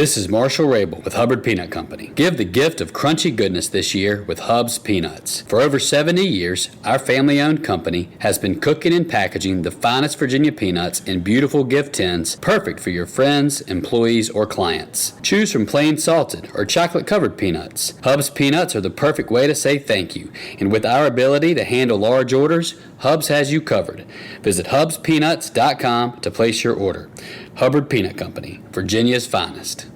This is Marshall Rabel with Hubbard Peanut Company. Give the gift of crunchy goodness this year with Hub's Peanuts. For over 70 years, our family-owned company has been cooking and packaging the finest Virginia peanuts in beautiful gift tins, perfect for your friends, employees, or clients. Choose from plain salted or chocolate-covered peanuts. Hub's Peanuts are the perfect way to say thank you, and with our ability to handle large orders, Hub's has you covered. Visit hubspeanuts.com to place your order. Hubbard Peanut Company, Virginia's finest.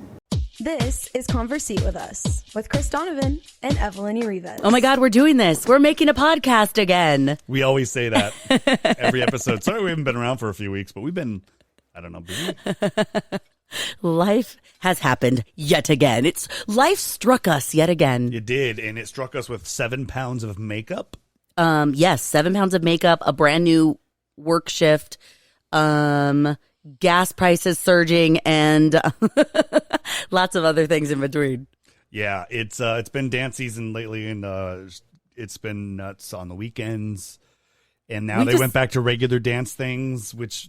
This is Conversate with Us with Chris Donovan and Evelyn and Chris. Oh my God, we're doing this. We're making a podcast again. We always say that every episode. Sorry we haven't been around for a few weeks, but we've been, I don't know, busy. Life has happened yet again. Life struck us yet again. It did, and it struck us with 7 pounds of makeup. Yes, 7 pounds of makeup, a brand new work shift, gas prices surging, and lots of other things in between. Yeah, it's been dance season lately, and it's been nuts on the weekends. And now they went back to regular dance things, which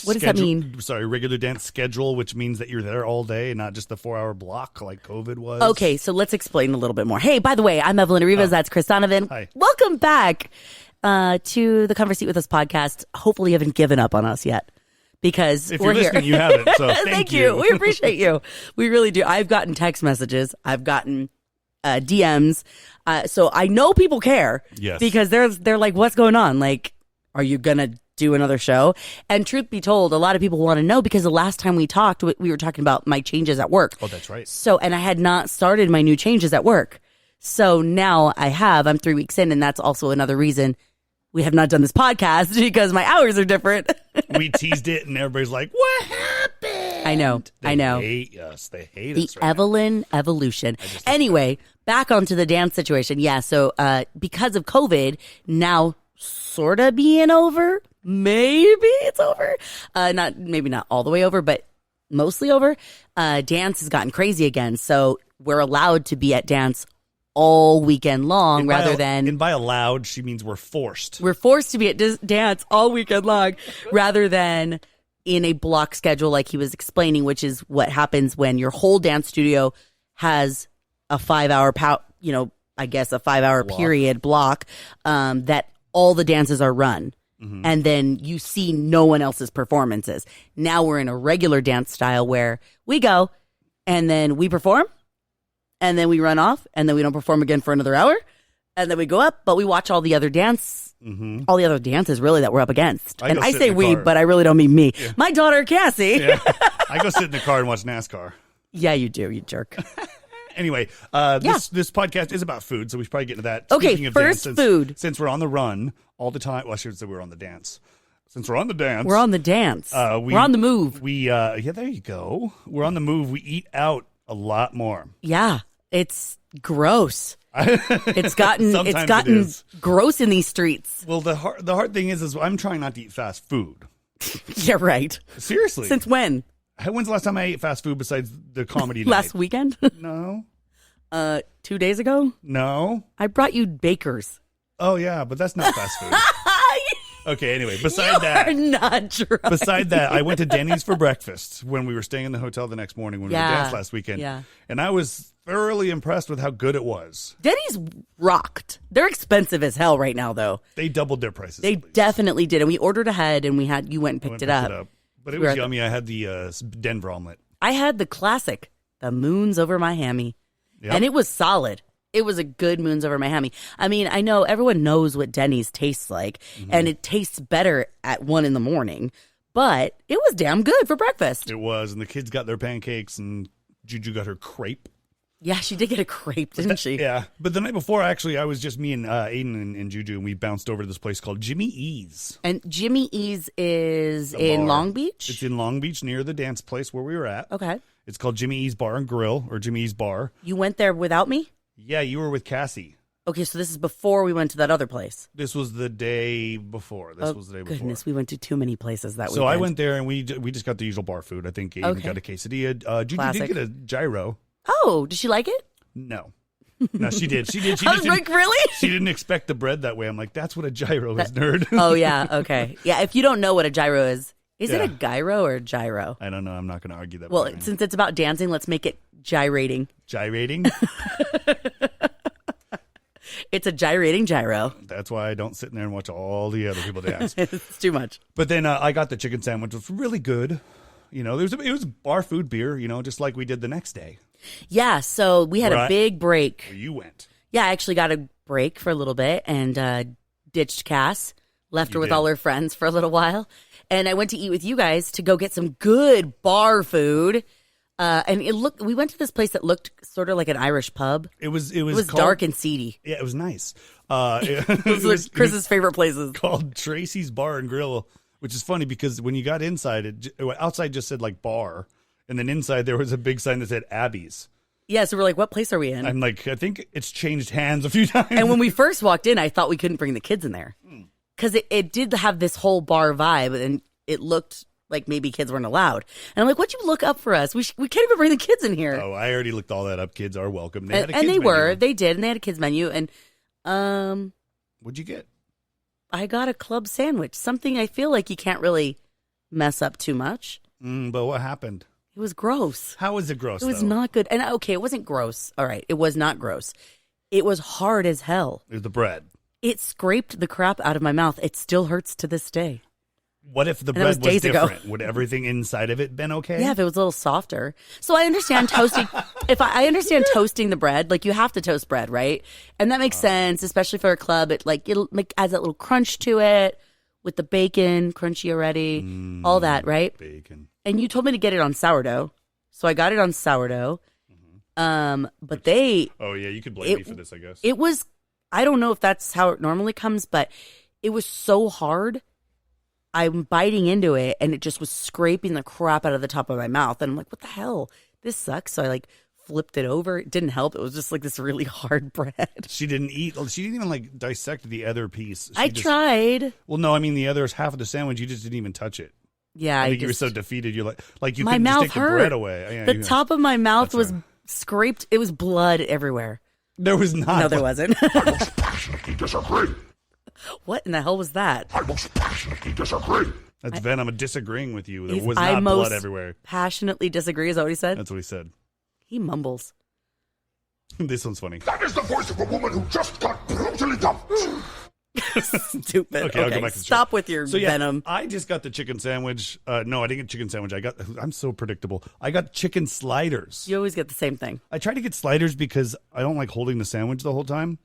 what does that mean? Sorry, regular dance schedule, which means that you're there all day and not just the 4-hour block like COVID was. Okay, so let's explain a little bit more. Hey, by the way, I'm Evelyn and That's Chris Donovan. Hi. Welcome back to the Conversate with Us podcast. Hopefully, you haven't given up on us yet. Because if we're you're listening, here. you haven't. So thank you. We appreciate you. We really do. I've gotten text messages. I've gotten DMs. So I know people care. Yes. Because they're like, what's going on? Like, are you going to do another show? And truth be told, a lot of people want to know because the last time we talked, we were talking about my changes at work. Oh, that's right. So, and I had not started my new changes at work. So now I have. I'm 3 weeks in, and that's also another reason we have not done this podcast because my hours are different. We teased it, and everybody's like, "What happened?" I know. They hate us. They hate us. The Evelyn evolution. Anyway, back onto the dance situation. Yeah. So, because of COVID, now sort of being over. Maybe it's over. Maybe not all the way over, but mostly over. Dance has gotten crazy again. So we're allowed to be at dance all weekend long and by allowed, she means we're forced. We're forced to be at dance all weekend long rather than in a block schedule like he was explaining, which is what happens when your whole dance studio has a 5-hour, a 5-hour period block that all the dances are run. Mm-hmm. And then you see no one else's performances. Now we're in a regular dance style where we go and then we perform. And then we run off, and then we don't perform again for another hour, and then we go up, but we watch all the other dances really that we're up against. And I say we, but I really don't mean me. Yeah. My daughter, Cassie. Yeah. I go sit in the car and watch NASCAR. Yeah, you do, you jerk. Anyway, this podcast is about food, so we should probably get into that. Okay, first food. Since we're on the run all the time. Well, I should say we're on the dance. Since we're on the dance. We're on the dance. We're on the move. Yeah, there you go. We're on the move. We eat out a lot more. Yeah, it's gross. It's gotten gross in these streets. Well, the hard thing is I'm trying not to eat fast food. Yeah, right. Seriously. Since when? When's the last time I ate fast food besides the comedy night? Last weekend? No. 2 days ago? No. I brought you Baker's. Oh, yeah, but that's not fast food. Okay, anyway, Beside that, I went to Denny's for breakfast when we were staying in the hotel the next morning when we were danced last weekend. Yeah. And I was thoroughly impressed with how good it was. Denny's rocked. They're expensive as hell right now, though. They doubled their prices. They definitely did. And we ordered ahead, and you went and picked it up. But it was yummy. I had the Denver omelet. I had the classic, the Moons over Miami. Yep. And it was solid. It was a good Moons over Miami. I mean, I know everyone knows what Denny's tastes like, and it tastes better at 1 a.m, but it was damn good for breakfast. It was, and the kids got their pancakes, and Juju got her crepe. Yeah, she did get a crepe, didn't she? Yeah, but the night before, actually, I was just me and Aiden and Juju, and we bounced over to this place called Jimmy E's. And Jimmy E's is in Long Beach? It's in Long Beach near the dance place where we were at. Okay. It's called Jimmy E's Bar and Grill, or Jimmy E's Bar. You went there without me? Yeah, you were with Cassie. Okay, so this is before we went to that other place. This was the day before. Goodness, we went to too many places that weekend. So I went there, and we just got the usual bar food. I think Aiden got a quesadilla. Juju did get a gyro. Oh, did she like it? No, she did. She did. I was like, really? She didn't expect the bread that way. I'm like, that's what a gyro is, nerd. Oh, yeah, okay. Yeah, if you don't know what a gyro is, Is it a gyro or a gyro? I don't know. I'm not going to argue that. Well, since it's about dancing, let's make it gyrating. Gyrating? It's a gyrating gyro. That's why I don't sit in there and watch all the other people dance. It's too much. But then I got the chicken sandwich. It was really good. You know, it was bar food beer, you know, just like we did the next day. Yeah, so we had a big break. Where you went. Yeah, I actually got a break for a little bit and ditched Cass, left her with all her friends for a little while. And I went to eat with you guys to go get some good bar food. And we went to this place that looked sort of like an Irish pub. It was called, dark and seedy. Yeah, it was nice. It was Chris's favorite places. Called Tracy's Bar and Grill, which is funny because when you got inside, outside just said like bar. And then inside there was a big sign that said Abby's. Yeah, so we're like, what place are we in? I'm like, I think it's changed hands a few times. And when we first walked in, I thought we couldn't bring the kids in there. Because it did have this whole bar vibe, and it looked like maybe kids weren't allowed. And I'm like, what'd you look up for us? We can't even bring the kids in here. Oh, I already looked all that up. Kids are welcome. They did, and they had a kids menu. And what'd you get? I got a club sandwich, something I feel like you can't really mess up too much. But what happened? It was gross. How was it gross? It was not good. And okay, it wasn't gross. All right, it was not gross. It was hard as hell. It was the bread. It scraped the crap out of my mouth. It still hurts to this day. What if the bread was different? Would everything inside of it been okay? Yeah, if it was a little softer. So I understand toasting. I understand toasting the bread, like you have to toast bread, right? And that makes sense, especially for a club. It adds that little crunch to it with the bacon, crunchy already, all that, right? Bacon. And you told me to get it on sourdough, so I got it on sourdough. But they. Oh yeah, you could blame me for this, I guess. It was. I don't know if that's how it normally comes, but it was so hard. I'm biting into it, and it just was scraping the crap out of the top of my mouth. And I'm like, what the hell? This sucks. So I flipped it over. It didn't help. It was just this really hard bread. She didn't eat. She didn't even dissect the other piece. I tried. Well, no, I mean the other half of the sandwich. You just didn't even touch it. Yeah, I think you were so defeated. You're like you my couldn't mouth just take hurt. the bread away. Yeah, the top of my mouth was scraped. It was blood everywhere. There was not. No, there wasn't. I most passionately disagree. What in the hell was that? I most passionately disagree. That's Venom disagreeing with you. There was not blood everywhere. Passionately disagree. Is that what he said? That's what he said. He mumbles. This one's funny. That is the voice of a woman who just got brutally dumped. Stupid. Okay, I'll go back to the stop with your Venom. I just got the chicken sandwich. No, I didn't get chicken sandwich. I'm so predictable. I got chicken sliders. You always get the same thing. I try to get sliders because I don't like holding the sandwich the whole time.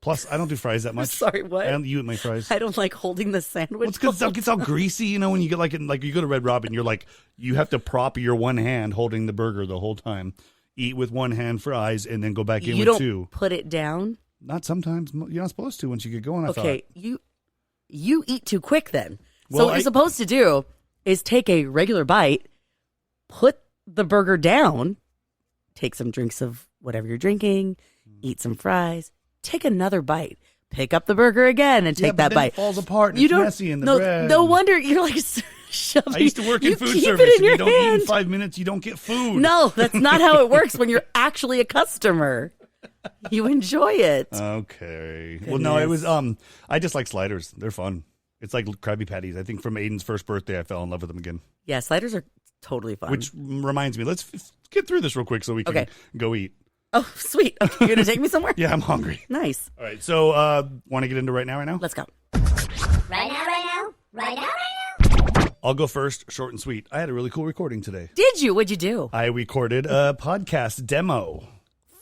Plus, I don't do fries that much. Sorry, what? You eat my fries. I don't like holding the sandwich. Well, it's because it gets all greasy, you know, when you get you go to Red Robin, you have to prop your one hand holding the burger the whole time. Eat with one hand fries and then go back in with two. You don't put it down? Not sometimes. You're not supposed to once you get going, I thought. Okay, you eat too quick then. So what you're supposed to do is take a regular bite, put the burger down, take some drinks of whatever you're drinking, eat some fries, take another bite, pick up the burger again and take that bite. It falls apart and it's messy in the bread. No wonder you're shoving. I used to work in food keep service. It in if your you don't hand. eat in 5 minutes, you don't get food. No, that's not how it works when you're actually a customer. You enjoy it. Okay. Goodness. Well, no, it was. I just like sliders. They're fun. It's like Krabby Patties. I think from Aiden's first birthday, I fell in love with them again. Yeah, sliders are totally fun. Which reminds me, let's get through this real quick so we can go eat. Oh, sweet. Okay, you're going to take me somewhere? Yeah, I'm hungry. Nice. All right. So, want to get into right now? Let's go. Right now. I'll go first, short and sweet. I had a really cool recording today. Did you? What'd you do? I recorded a podcast demo.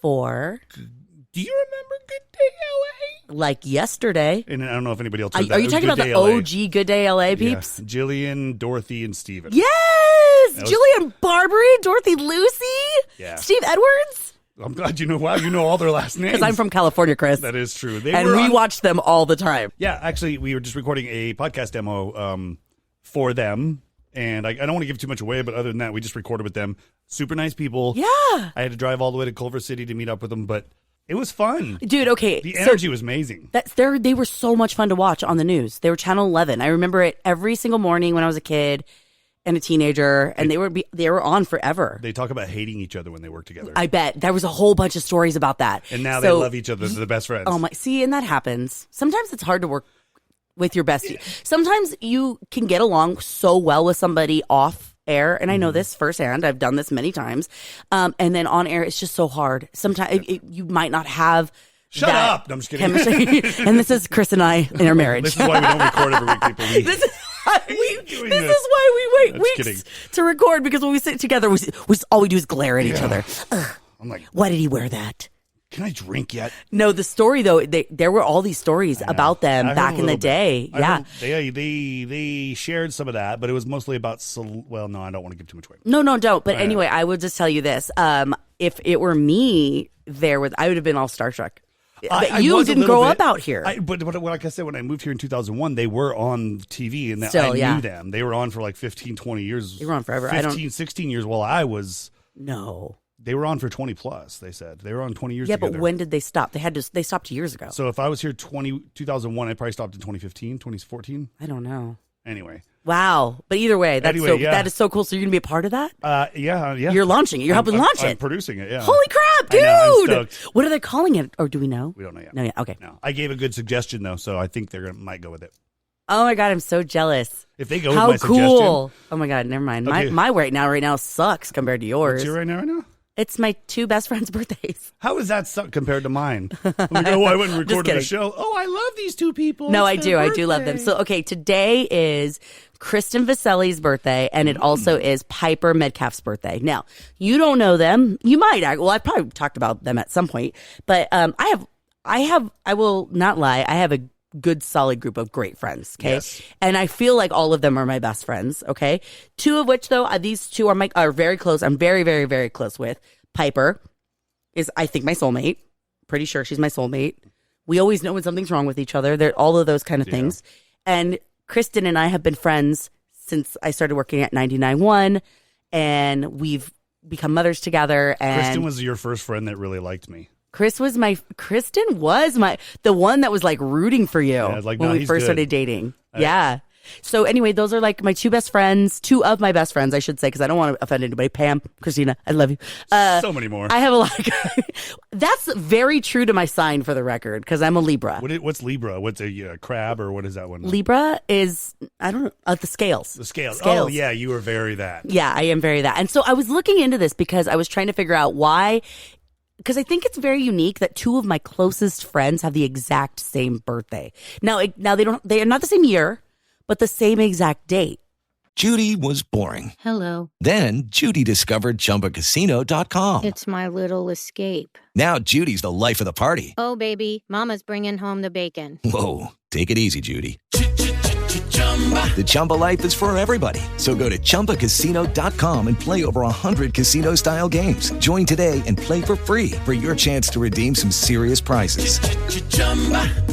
For? Do you remember Good Day LA? Like yesterday. And I don't know if anybody else heard that. Are you talking about the OG Good Day LA peeps? Yeah. Jillian, Dorothy, and Steven. Yes! Jillian Barbary, Dorothy Lucy, Steve Edwards. I'm glad you know. Wow, you know all their last names. Because I'm from California, Chris. That is true. We watch them all the time. Yeah, actually, we were just recording a podcast demo for them. And I don't want to give too much away, but other than that, we just recorded with them. Super nice people. Yeah. I had to drive all the way to Culver City to meet up with them, but it was fun. Dude, okay. The energy was amazing. They were so much fun to watch on the news. They were Channel 11. I remember it every single morning when I was a kid and a teenager, and they were on forever. They talk about hating each other when they work together. I bet. There was a whole bunch of stories about that. And now they love each other. They're the best friends. Oh my! See, and that happens. Sometimes it's hard to work with your bestie. Sometimes you can get along so well with somebody off air, and I know this firsthand. I've done this many times. And then on air, it's just so hard. Sometimes you might not have. Shut up! No, I'm just kidding. Chemistry. And this is Chris and I in our marriage. This is why we don't record every week, people. This is why we wait weeks kidding. to record, because when we sit together, all we do is glare at each other. Ugh. I'm like, why did he wear that? Can I drink yet? No, the story though, there were all these stories about them back in the day. Yeah, they shared some of that, but it was mostly about. Well, no, I don't want to give too much away. No, don't. But anyway, I would just tell you this: if it were me, I would have been all starstruck. But you didn't grow up out here. But like I said, when I moved here in 2001, they were on TV, and Still, I knew them. They were on for like 15, 20 years. They were on forever. 16 years while I was. No. They were on for 20 plus, they said. They were on 20 years Yeah, together. but when did they stop? They stopped years ago. So if I was here 2001, I probably stopped in 2015, 2014. I don't know. Anyway. Wow. But either way, that is so cool. So you're going to be a part of that? Yeah. You're launching it. You're helping launch it. I'm producing it, yeah. Holy crap, dude! I know, I'm stoked. What are they calling it? Or do we know? We don't know yet. No, yeah. Okay. No. I gave a good suggestion, though, so I think might go with it. Oh my God, I'm so jealous. If they go How with my cool. suggestion. Oh my God, never mind. Okay. My right now sucks compared to yours. What's your right now? It's my two best friends' birthdays. How is that compared to mine? I'm like, I went and recorded the show. Oh, I love these two people. No, It's I their do. birthday. I do love them. So, okay, today is Kristen Vaselli's birthday, and it also is Piper Metcalf's birthday. Now, you don't know them. You might. Well, I probably talked about them at some point, but I will not lie. I have a good solid group of great friends. Okay. Yes. And I feel like all of them are my best friends. Okay. Two of which though, these two are very close. I'm very, very, very close with. Piper is, I think, my soulmate. Pretty sure she's my soulmate. We always know when something's wrong with each other. They're all of those kind of things. And Kristen and I have been friends since I started working at 99.1, and we've become mothers together. And Kristen was your first friend that really liked me. Kristen was the one that was like rooting for you when we first started dating. Yeah. So anyway, those are like my two of my best friends, I should say, because I don't want to offend anybody. Pam, Christina, I love you. So many more. I have a lot. That's very true to my sign, for the record, because I'm a Libra. What's Libra? What's a crab, or what is that one? Libra is, I don't know, the scales. The scales. Oh, yeah, you are very that. Yeah, I am very that. And so I was looking into this because I was trying to figure out why. Because I think it's very unique that two of my closest friends have the exact same birthday. Now they are not the same year, but the same exact date. Judy was boring. Hello. Then Judy discovered ChumbaCasino.com. It's my little escape. Now Judy's the life of the party. Oh, baby, mama's bringing home the bacon. Whoa, take it easy, Judy. The Chumba life is for everybody. So go to ChumbaCasino.com and play over 100 casino-style games. Join today and play for free for your chance to redeem some serious prizes.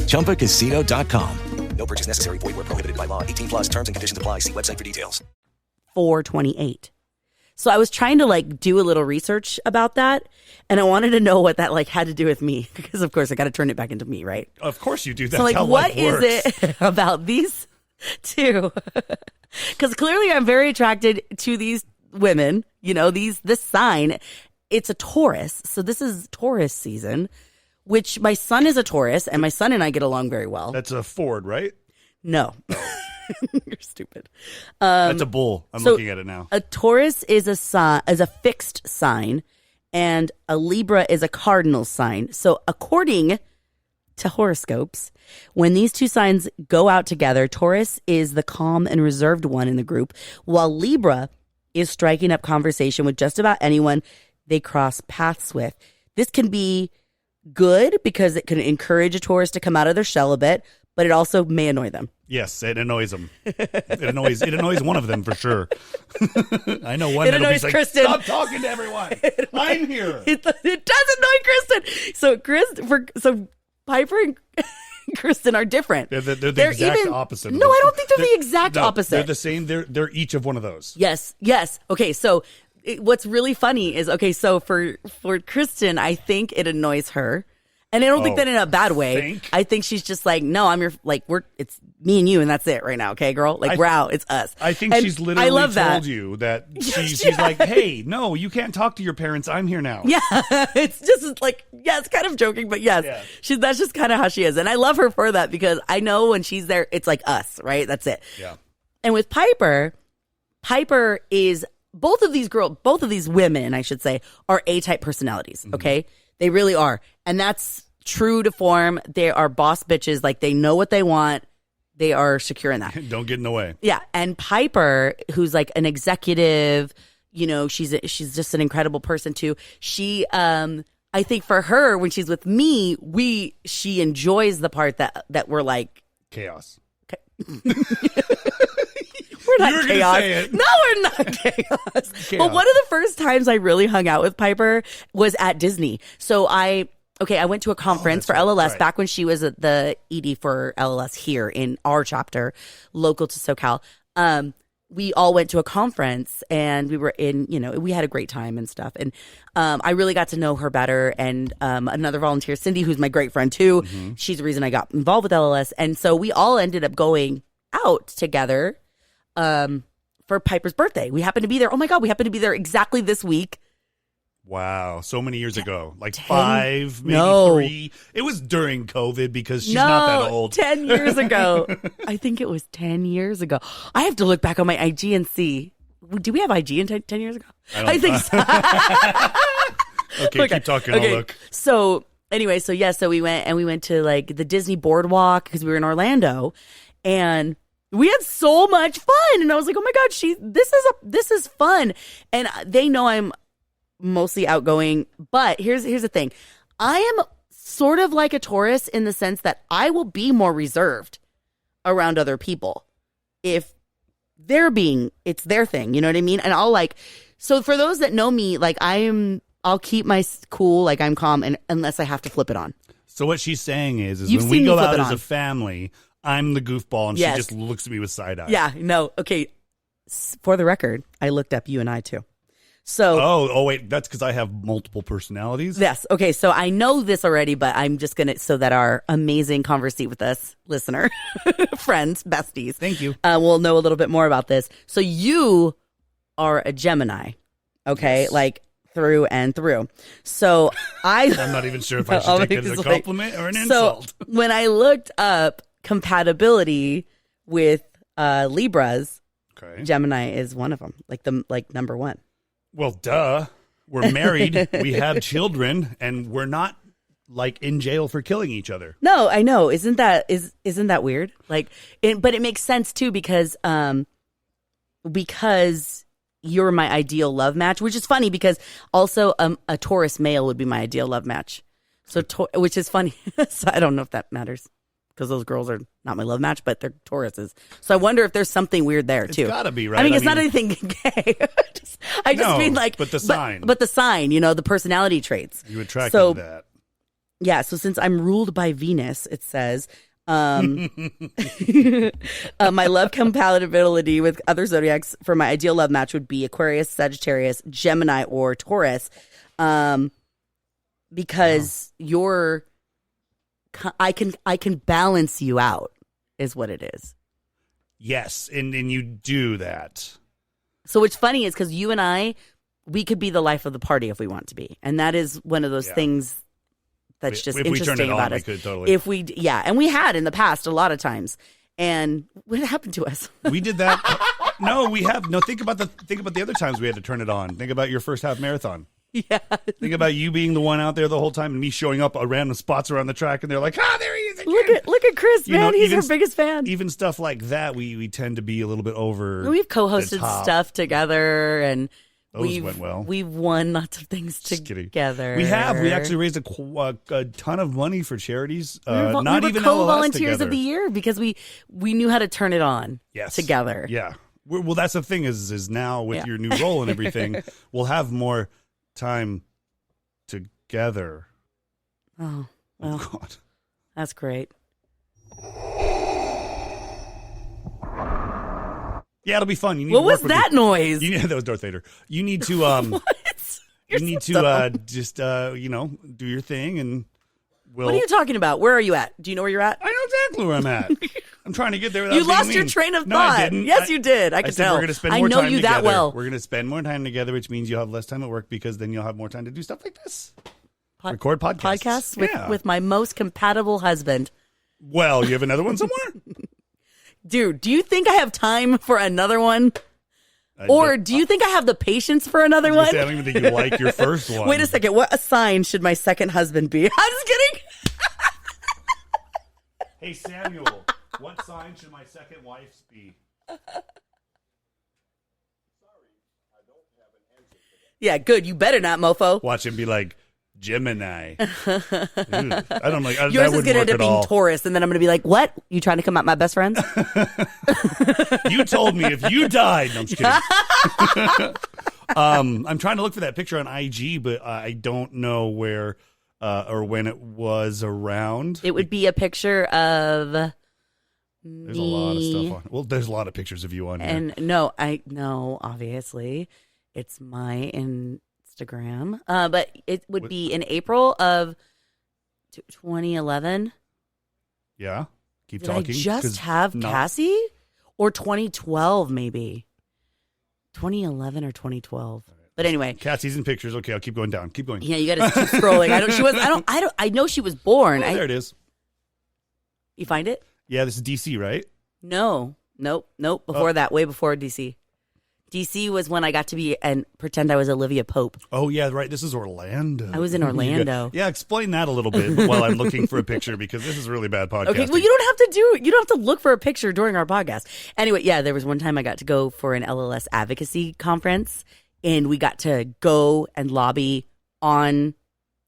ChumbaCasino.com. No purchase necessary. Void where prohibited by law. 18 plus terms and conditions apply. See website for details. 4/28. So I was trying to like do a little research about that, and I wanted to know what that like had to do with me, because of course I got to turn it back into me, right? Of course you do. That's so like, how what life is works. it about these two? Because clearly I'm very attracted to these women. You know, this sign. It's a Taurus, so this is Taurus season. Which my son is a Taurus, and my son and I get along very well. That's a Ford, right? No. You're stupid. That's a bull. I'm looking at it now. A Taurus is a fixed sign, and a Libra is a cardinal sign. So according to horoscopes, when these two signs go out together, Taurus is the calm and reserved one in the group, while Libra is striking up conversation with just about anyone they cross paths with. This can be good because it can encourage a Taurus to come out of their shell a bit, but it also may annoy them. Yes, it annoys them. It annoys one of them for sure. I know one. It annoys Kristen. Stop talking to everyone. I'm here. It does annoy Kristen. So Piper and Kristen are different. They're the exact opposite. No, I don't think they're the exact opposite. They're the same. They're each of one of those. Yes. Okay, so what's really funny is, so for Kristen, I think it annoys her. And I don't think that in a bad way. I think she's just like, no, I'm your, like, me and you, and that's it right now. Okay, girl? Like, we're out. It's us. I think And she's literally I love told that. you that she's like, hey, no, you can't talk to your parents. I'm here now. Yeah, it's just like, yeah, it's kind of joking, but yes, that's just kind of how she is. And I love her for that because I know when she's there, it's like us, right? That's it. Yeah. And with Piper is both of these women, I should say, are A-type personalities, okay? They really are. And that's true to form. They are boss bitches. Like, they know what they want. They are secure in that. Don't get in the way. Yeah. And Piper, who's like an executive, she's just an incredible person too. She, I think for her, when she's with me, she enjoys the part that we're like chaos. We're not You were gonna chaos. say it. No, we're not chaos. But one of the first times I really hung out with Piper was at Disney. So I went to a conference for LLS back when she was at the ED for LLS here in our chapter, local to SoCal. We all went to a conference and we were we had a great time and stuff. And I really got to know her better. And another volunteer, Cindy, who's my great friend too, she's the reason I got involved with LLS. And so we all ended up going out together for Piper's birthday. We happened to be there. Oh my God, we happened to be there exactly this week. Wow, so many years ago. Like 5, maybe 3. It was during COVID because she's not that old. 10 years ago. I think it was 10 years ago. I have to look back on my IG and see. Do we have IG in 10 years ago? I think so. Okay, keep talking. I'll look. So anyway, so we went to like the Disney boardwalk because we were in Orlando, and we had so much fun. And I was like, oh my God, this is fun. And they know I'm mostly outgoing, but here's the thing. I am sort of like a Taurus in the sense that I will be more reserved around other people if it's their thing, you know what I mean? And so for those that know me, like I'll keep my cool, like I'm calm, and unless I have to flip it on. So what she's saying is You've when seen we me go flip out it as on. a family, I'm the goofball, and Yes. she just looks at me with side eye. Yeah, no, okay. For the record, I looked up you and I too. So Oh wait, that's because I have multiple personalities. yes, okay. So I know this already, but I'm just gonna so that our amazing Conversate with Us listener, friends, besties, Thank you. will know a little bit more about this. So you are a Gemini, okay, Yes. like through and through. So I'm not even sure if I should take it as a compliment or an insult. So when I looked up compatibility with Libras, Okay. Gemini is one of them, like number one. Well, duh. We're married. We have children, and we're not like in jail for killing each other. No, I know. Isn't that weird? Like, but it makes sense too because you're my ideal love match, which is funny because also a Taurus male would be my ideal love match. So, which is funny. So I don't know if that matters because those girls are not my love match, but they're Tauruses. So I wonder if there's something weird there too. It's gotta be, right? I mean, it's not anything gay. I just mean like, but the sign. But the sign, the personality traits. You attracted So, to that. Yeah, so since I'm ruled by Venus, it says, my love compatibility with other zodiacs for my ideal love match would be Aquarius, Sagittarius, Gemini, or Taurus, because I can balance you out, is what it is. Yes, and you do that. So what's funny is because you and I, we could be the life of the party if we want to be, and that is one of those things. That's just if we interesting turned it about on, us. we could totally. And we had in the past a lot of times. And what happened to us? We did that. No, we have. No, think about the other times we had to turn it on. Think about your first half marathon. Yeah. Think about you being the one out there the whole time and me showing up at random spots around the track and they're like, there he is again. Look at Chris, man. He's our biggest fan. Even stuff like that, we tend to be a little bit over. We've co-hosted stuff together and those went well. We've won lots of things together. We have. We actually raised a ton of money for charities. We were co-volunteers of the year because we knew how to turn it on together. Yeah. Well, that's the thing is now with your new role and everything, we'll have more time together. Oh, well, God. That's great. Yeah, it'll be fun. You need what to was that noise? That was Darth Vader. You need to what? You need to just do your thing and What are you talking about? Where are you at? Do you know where you're at? I know exactly where I'm at. I'm trying to get there without You being lost your mean. train of No, thought. I didn't. Yes, you did. I can said tell. We're going to spend I more know time you together. that well. We're going to spend more time together, which means you'll have less time at work because then you'll have more time to do stuff like this. Record podcasts. With my most compatible husband. Well, you have another one somewhere? Dude, do you think I have time for another one? Or do you think I have the patience for another one? I don't even think you like your first one. Wait a second. What a sign should my second husband be? I'm just kidding. Hey, Samuel, what sign should my second wife's be? Yeah, good. You better not, mofo. Watch him be like, Gemini. Ew, I don't like. Yours is going to end up being Taurus, and then I'm going to be like, "What? You trying to come at my best friends?" You told me if you died. No, I'm just kidding. I'm trying to look for that picture on IG, but I don't know where or when it was around. It would be a picture of There's a lot of stuff on. Well, there's a lot of pictures of you on here. And no, obviously, it's my Instagram. But it would be in April of 2011. Yeah, keep Did talking. I just have Cassie, or 2012 maybe? 2011 or 2012. But anyway, Cassie's in pictures. Okay, I'll keep going down. Keep going. Yeah, you got to keep scrolling. I know she was born. Oh, there it is. You find it? Yeah, this is DC, right? No. Nope. Before that, way before DC. DC was when I got to be and pretend I was Olivia Pope. Oh, yeah, right. This is Orlando. I was in Orlando. Yeah, explain that a little bit while I'm looking for a picture because this is really bad podcasting. Okay, well, you don't have to look for a picture during our podcast. Anyway, yeah, there was one time I got to go for an LLS advocacy conference, and we got to go and lobby on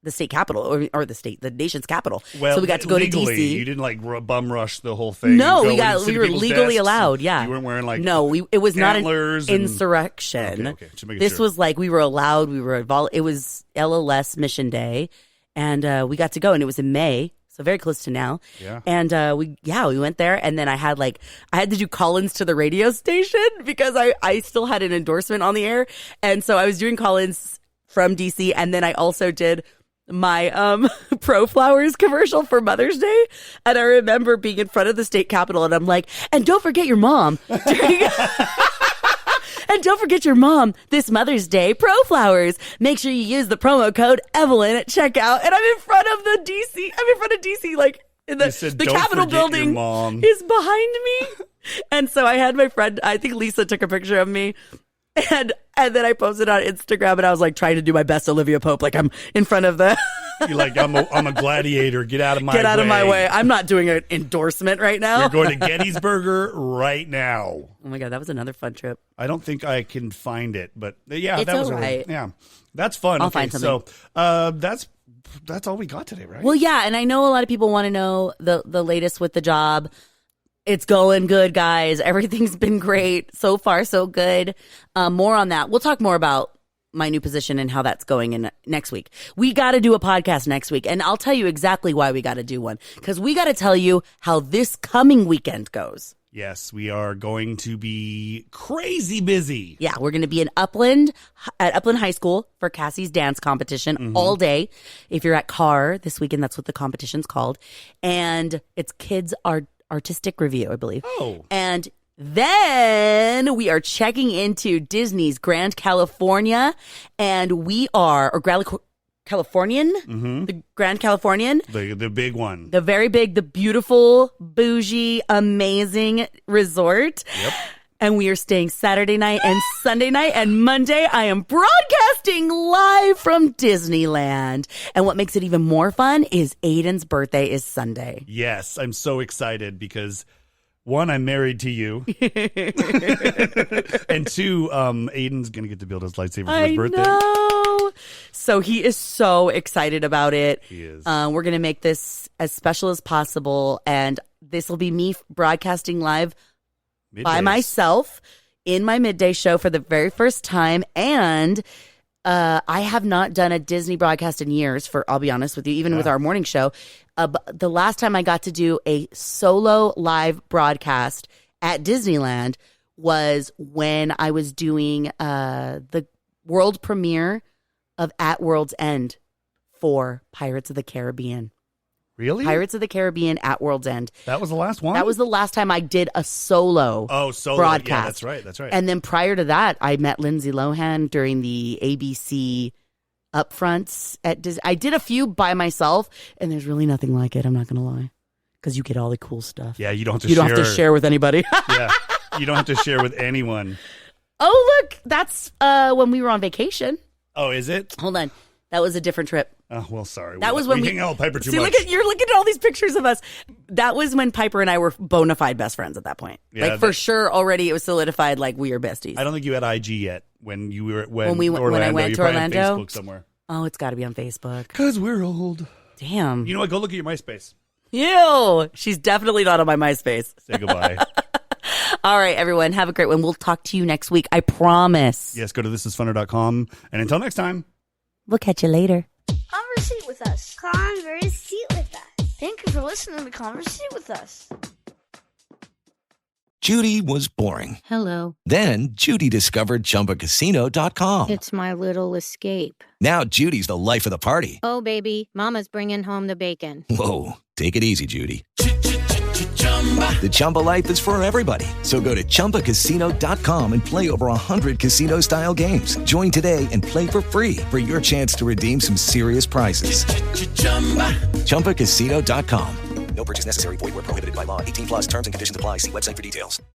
the state capitol or the nation's capital. Well, so we got to go legally, to DC. You didn't like bum rush the whole thing. No, we were people's legally desks. allowed. Yeah, You weren't wearing like it was not an antlers insurrection. Okay, just making This sure. was like we were allowed. It was LLS Mission Day, and we got to go, and it was in May, so very close to now. Yeah, and we went there, and then I had to do call-ins to the radio station because I still had an endorsement on the air, and so I was doing call-ins from DC, and then I also did my Pro Flowers commercial for Mother's Day, and I remember being in front of the state capitol, and I'm like, and don't forget your mom. And don't forget your mom this Mother's Day. Pro Flowers. Make sure you use the promo code Evelyn at checkout. And I'm in front of DC, like in the Capitol building is behind me. And so I had my friend, I think Lisa took a picture of me. And then I posted on Instagram, and I was like trying to do my best Olivia Pope, like I'm in front of the. You're like, I'm a gladiator. Get out of my way. Get out of my way. I'm not doing an endorsement right now. You're going to Gettysburg right now. Oh my God, that was another fun trip. I don't think I can find it, but yeah, It's that was all right. Yeah, that's fun. I'll find something. So that's all we got today, right? Well, yeah, and I know a lot of people want to know the latest with the job. It's going good, guys. Everything's been great. So far, so good. More on that. We'll talk more about my new position and how that's going in next week. We got to do a podcast next week, and I'll tell you exactly why we got to do one, because we got to tell you how this coming weekend goes. Yes, we are going to be crazy busy. Yeah, we're going to be at Upland High School for Cassie's dance competition all day. If you're at Carr this weekend, that's what the competition's called. And it's kids' artistic review, I believe. Oh. And then we are checking into Disney's Grand California, and Californian, the Grand Californian. The big one. The very big, the beautiful, bougie, amazing resort. Yep. And we are staying Saturday night and Sunday night, and Monday I am broadcasting live from Disneyland. And what makes it even more fun is Aiden's birthday is Sunday. Yes, I'm so excited because one, I'm married to you. And two, Aiden's going to get to build his lightsaber for his birthday. I know. So he is so excited about it. He is. We're going to make this as special as possible. And this will be me broadcasting live by myself in my midday show for the very first time. And I have not done a Disney broadcast in years, I'll be honest with you, even with our morning show. But the last time I got to do a solo live broadcast at Disneyland was when I was doing the world premiere of At World's End for Pirates of the Caribbean. Really? Pirates of the Caribbean at World's End. That was the last one? That was the last time I did a solo broadcast. Yeah, that's right. That's right. And then prior to that, I met Lindsay Lohan during the ABC upfronts at Disney. I did a few by myself, and there's really nothing like it. I'm not going to lie. Because you get all the cool stuff. Yeah, you don't have to You share. don't have to share with anybody. Yeah, you don't have to share with anyone. Oh, look. That's when we were on vacation. Oh, is it? Hold on. That was a different trip. Oh, well, sorry. That was when we hang out with Piper too see, much. you're looking at all these pictures of us. That was when Piper and I were bona fide best friends at that point. Yeah, for sure, already it was solidified. Like we are besties. I don't think you had IG yet when you were when I went to Orlando. Facebook somewhere. Oh, it's got to be on Facebook. Because we're old. Damn. You know what? Go look at your MySpace. Ew. She's definitely not on my MySpace. Say goodbye. All right, everyone. Have a great one. We'll talk to you next week. I promise. Yes, go to thisisfunner.com. And until next time. We'll catch you later. Conversate with us. Conversate with us. Thank you for listening to Conversate with us. Judy was boring. Hello. Then Judy discovered ChumbaCasino.com. It's my little escape. Now Judy's the life of the party. Oh, baby, mama's bringing home the bacon. Whoa, take it easy, Judy. The Chumba life is for everybody. So go to ChumbaCasino.com and play over 100 casino-style games. Join today and play for free for your chance to redeem some serious prizes. ChumbaCasino.com. No purchase necessary. Void where prohibited by law. 18+ terms and conditions apply. See website for details.